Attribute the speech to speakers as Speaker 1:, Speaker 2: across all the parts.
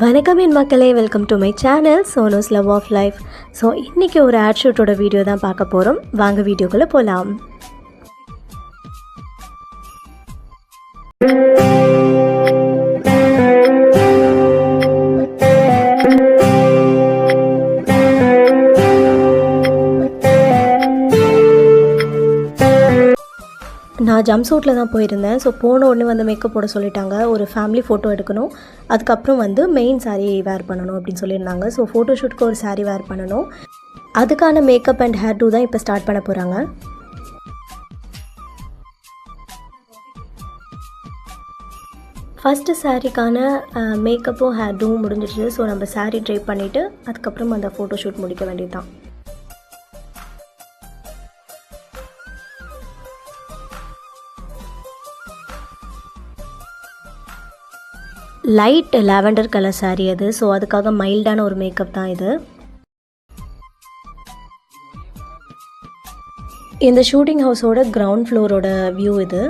Speaker 1: வணக்கம் என் மக்களே, வெல்கம் டு மை சேனல் சோனோஸ் லவ் ஆஃப் லைஃப். ஸோ இன்றைக்கி ஒரு ஆட் ஷூட்டோட வீடியோ தான் பார்க்க போகிறோம். வாங்க வீடியோக்குள்ளே போகலாம். நான் ஜம்ப் சூட்டில் தான் போயிருந்தேன். ஸோ போன உடனே வந்து மேக்கப் போட சொல்லிட்டாங்க. ஒரு ஃபேமிலி ஃபோட்டோ எடுக்கணும், அதுக்கப்புறம் வந்து மெயின் சாரீ வேர் பண்ணணும் அப்படின்னு சொல்லியிருந்தாங்க. ஸோ ஃபோட்டோ ஷூட்டுக்கு ஒரு சாரீ வேர் பண்ணணும். அதுக்கான மேக்கப் அண்ட் ஹேர் டூ தான் இப்போ ஸ்டார்ட் பண்ண போகிறாங்க. ஃபஸ்ட்டு சாரீக்கான மேக்கப்பும் ஹேர் டூவும் முடிஞ்சிடுச்சு. ஸோ நம்ம சாரீ ட்ரை பண்ணிவிட்டு அதுக்கப்புறம் அந்த ஃபோட்டோ ஷூட் முடிக்க வேண்டியது தான். லைட் லாவெண்டர் கலர் சாரீ அது. ஸோ அதுக்காக மைல்டான ஒரு மேக்கப் தான் இது. இந்த ஷூட்டிங் ஹவுஸோட கிரவுண்ட் ஃப்ளோரோட வியூ இது.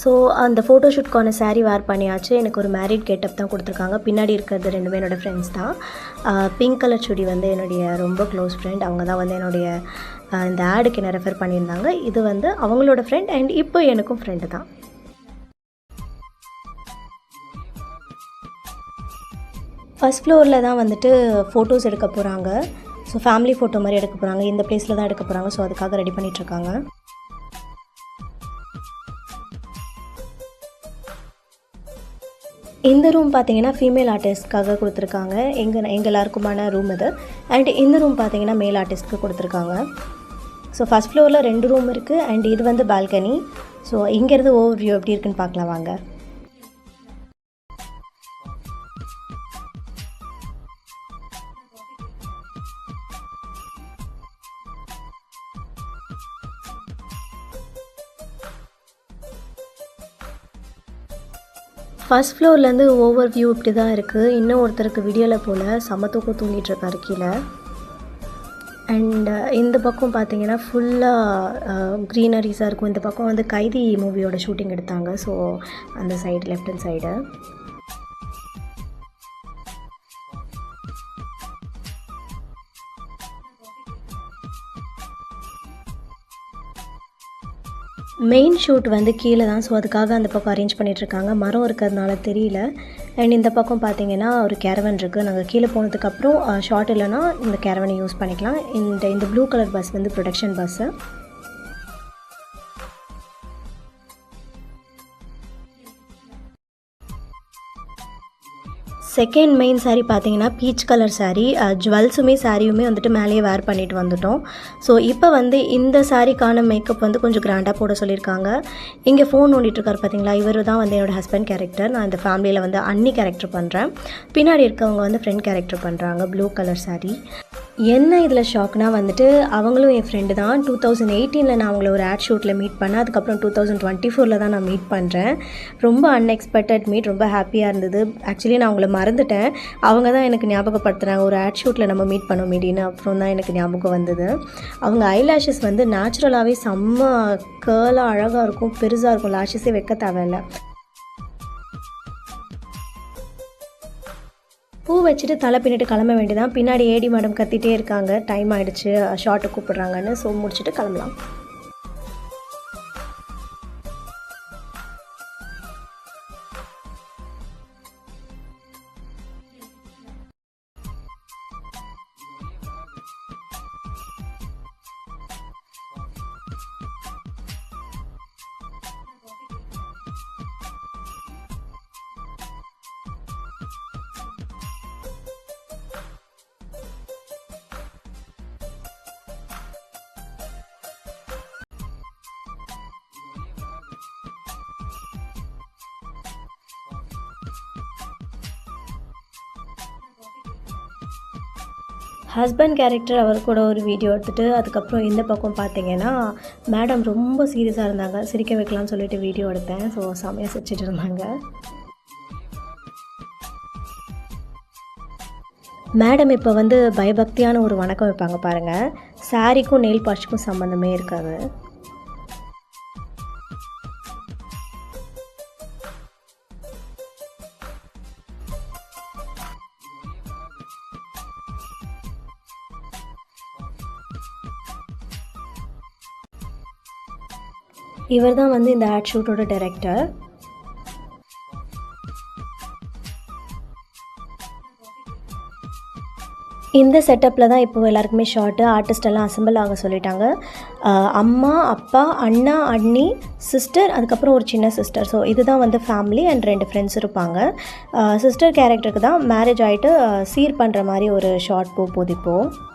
Speaker 1: ஸோ அந்த ஃபோட்டோ ஷூட்க்கான சாரீ வேர் பண்ணியாச்சு. எனக்கு ஒரு மேரிட் கெட்டப் தான் கொடுத்துருக்காங்க. பின்னாடி இருக்கிறது ரெண்டுமே என்னோடய ஃப்ரெண்ட்ஸ் தான். பிங்க் கலர் சுடி வந்து என்னுடைய ரொம்ப க்ளோஸ் ஃப்ரெண்ட். அவங்க தான் வந்து என்னுடைய இந்த ஆடுக்கு என்ன ரெஃபர் பண்ணியிருந்தாங்க. இது வந்து அவங்களோட ஃப்ரெண்ட் அண்ட் இப்போ எனக்கும் ஃப்ரெண்டு தான். ஃபஸ்ட் ஃப்ளோரில் தான் வந்துட்டு ஃபோட்டோஸ் எடுக்க போகிறாங்க. ஸோ ஃபேமிலி ஃபோட்டோ மாதிரி எடுக்க போகிறாங்க. இந்த பிளேஸில் தான் எடுக்க போகிறாங்க. ஸோ அதுக்காக ரெடி பண்ணிகிட்ருக்காங்க. இந்த ரூம் பார்த்தீங்கன்னா ஃபீமேல் ஆர்டிஸ்ட்காக கொடுத்துருக்காங்க. எங்கள் எல்லாருக்குமான ரூம் இது. அண்ட் இந்த ரூம் பார்த்தீங்கன்னா மேல் ஆர்டிஸ்ட்க்கு கொடுத்துருக்காங்க. ஸோ ஃபஸ்ட் ஃப்ளோரில் 2 ரூம் இருக்குது அண்ட் இது வந்து பால்கனி. ஸோ இங்கேருந்து ஓவர் வியூ எப்படி இருக்குன்னு பார்க்கலாம் வாங்க. ஃபஸ்ட் ஃப்ளோர்லேருந்து ஓவர் வியூ இப்படி தான் இருக்குது. இன்னும் ஒருத்தருக்கு விடியலை போல் செம தூங்கிட்டுருக்காரு கீழே. அண்ட் இந்த பக்கம் பார்த்தீங்கன்னா ஃபுல்லாக க்ரீனரிஸாக இருக்கும். இந்த பக்கம் வந்து கைதி மூவியோட ஷூட்டிங் எடுத்தாங்க. ஸோ அந்த side left hand side main shoot வந்து கீழே தான். ஸோ அதுக்காக அந்த பக்கம் அரேஞ்ச் பண்ணிகிட்ருக்காங்க. மரம் இருக்கிறதுனால தெரியல. அண்ட் இந்த பக்கம் பார்த்தீங்கன்னா ஒரு கேரவன் இருக்குது. நாங்கள் கீழே போனதுக்கப்புறம் ஷார்ட் இல்லைனா இந்த கேரவனை யூஸ் பண்ணிக்கலாம். இந்த ப்ளூ கலர் பஸ் வந்து production bus. Second main sari பார்த்தீங்கன்னா பீச் கலர் சாரீ. ஜுவல்ஸுமே சாரியுமே வந்துட்டு மேலேயே வேர் பண்ணிட்டு வந்துட்டோம். ஸோ இப்போ வந்து இந்த சாரீக்கான மேக்கப் வந்து கொஞ்சம் கிராண்டாக போட சொல்லியிருக்காங்க. இங்கே ஃபோன் நோண்டிட்டுருக்காரு பார்த்தீங்களா, இவர் தான் வந்து என்னோடய ஹஸ்பண்ட் கேரக்டர். நான் இந்த ஃபேமிலியில் வந்து அண்ணி கேரக்டர் பண்ணுறேன். பின்னாடி இருக்கவங்க வந்து ஃப்ரெண்ட் கேரக்டர் பண்ணுறாங்க. Blue colour sari. என்ன இதில் ஷாக்னால் வந்துட்டு அவங்களும் என் ஃப்ரெண்டு தான். 2018 நான் அவங்கள ஒரு ஆட் ஷூட்டில் மீட் பண்ணேன். அதுக்கப்புறம் 2024 தான் நான் மீட் பண்ணுறேன். ரொம்ப அன்எக்ஸ்பெக்டட் மீட். ரொம்ப ஹாப்பியாக இருந்தது. ஆக்சுவலி நான் அவங்கள மறந்துட்டேன். அவங்க தான் எனக்கு ஞாபகப்படுத்துகிறாங்க, ஒரு ஆட் ஷூட்டில் நம்ம மீட் பண்ணோம் மீடின்னு. அப்புறம் தான் எனக்கு ஞாபகம் வந்தது. அவங்க ஐலாஷஸ் வந்து நேச்சுரலாகவே செம்ம கேர்லாக அழகாக இருக்கும், பெருசாக இருக்கும். லாஷஸே வைக்க தேவையில்லை. பூ வச்சுட்டு தலை பின்னிட்டு கிளம்ப வேண்டியதான். பின்னாடி ஏடி மேடம் கத்திட்டே இருக்காங்க, டைம் ஆகிடுச்சு, ஷார்ட்டை கூப்பிட்றாங்கன்னு. ஸோ முடிச்சுட்டு கிளம்பலாம். ஹஸ்பண்ட் கேரக்டர் அவர் கூட ஒரு வீடியோ எடுத்துகிட்டு அதுக்கப்புறம் இந்த பக்கம் பார்த்தீங்கன்னா மேடம் ரொம்ப சீரியஸாக இருந்தாங்க. சிரிக்க வைக்கலாம்னு சொல்லிட்டு வீடியோ எடுத்தேன். ஸோ செமையாக சிரிச்சிட்டு இருந்தாங்க. மேடம் இப்போ வந்து பயபக்தியான ஒரு வணக்கம் வைப்பாங்க பாருங்கள். சாரீக்கும் நெயில் பாலிஷ்க்கும் சம்மந்தமே இருக்காது. இவர் தான் வந்து இந்த ஆட் ஷூட்டோட டைரக்டர். இந்த செட்டப்பில் தான் இப்போது எல்லாருக்குமே ஷார்ட்டு ஆர்டிஸ்டெல்லாம் அசம்பிள் ஆக சொல்லிட்டாங்க. அம்மா, அப்பா, அண்ணா, அண்ணி, சிஸ்டர், அதுக்கப்புறம் ஒரு சின்ன சிஸ்டர். ஸோ இதுதான் வந்து ஃபேமிலி அண்ட் 2 ஃப்ரெண்ட்ஸ் இருப்பாங்க. சிஸ்டர் கேரக்டருக்கு தான் மேரேஜ் ஆகிட்டு சீர் பண்ணுற மாதிரி ஒரு ஷார்ட் போகுது இப்போது.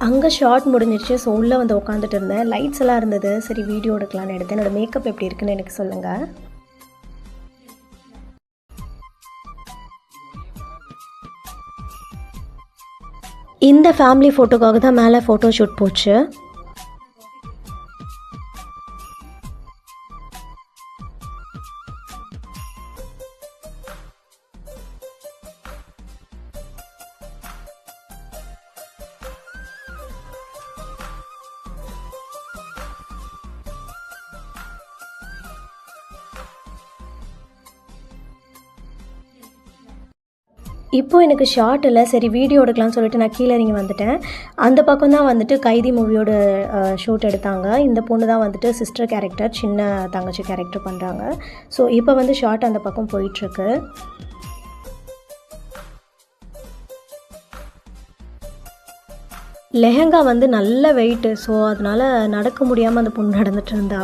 Speaker 1: அங்கே ஷார்ட் முடிஞ்சிருச்சு. ஸோ உள்ளே வந்து உட்காந்துட்டு இருந்தேன். லைட்ஸ் எல்லாம் இருந்தது. சரி வீடியோ எடுக்கலான்னு எடுத்தேன். என்னோடய மேக்கப் எப்படி இருக்குன்னு எனக்கு சொல்லுங்கள். இந்த ஃபேமிலி ஃபோட்டோக்காக தான் மேலே ஃபோட்டோ ஷூட் போச்சு. இப்போது எனக்கு ஷார்ட் இல்லை, சரி வீடியோ எடுக்கலாம்னு சொல்லிட்டு நான் கீழே இறங்கி வந்துட்டேன். அந்த பக்கம் தான் வந்துட்டு கைதி மூவியோட ஷூட் எடுத்தாங்க. இந்த பொண்ணு தான் வந்துட்டு சிஸ்டர் கேரக்டர், சின்ன தங்கச்சி கேரக்டர் பண்ணுறாங்க. ஸோ இப்போ வந்து ஷார்ட் அந்த பக்கம் போயிட்டுருக்கு. லெஹங்கா வந்து நல்ல வெயிட்டு. ஸோ அதனால் நடக்க முடியாமல் அந்த பொண்ணு நடந்துட்டு இருந்தா.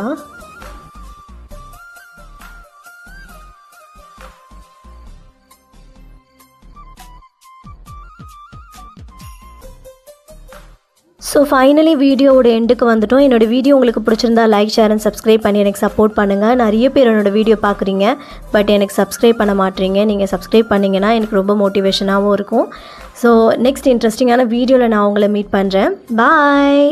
Speaker 1: ஸோ ஃபைனலி வீடியோவோட எண்டுக்கு வந்துட்டோம். என்னோடய வீடியோ உங்களுக்கு பிடிச்சிருந்தா லைக், ஷேர் அண்ட் சப்ஸ்கிரைப் பண்ணி எனக்கு சப்போர்ட் பண்ணுங்கள். நிறைய பேர் என்னோடய வீடியோ பார்க்குறீங்க, பட் எனக்கு சப்ஸ்கிரைப் பண்ண மாட்டீங்க. நீங்கள் சப்ஸ்கிரைப் பண்ணிங்கன்னா எனக்கு ரொம்ப மோட்டிவேஷனாகவும் இருக்கும். ஸோ நெக்ஸ்ட் இன்ட்ரெஸ்டிங்கான வீடியோவில் நான் உங்களை மீட் பண்ணுறேன். பாய்.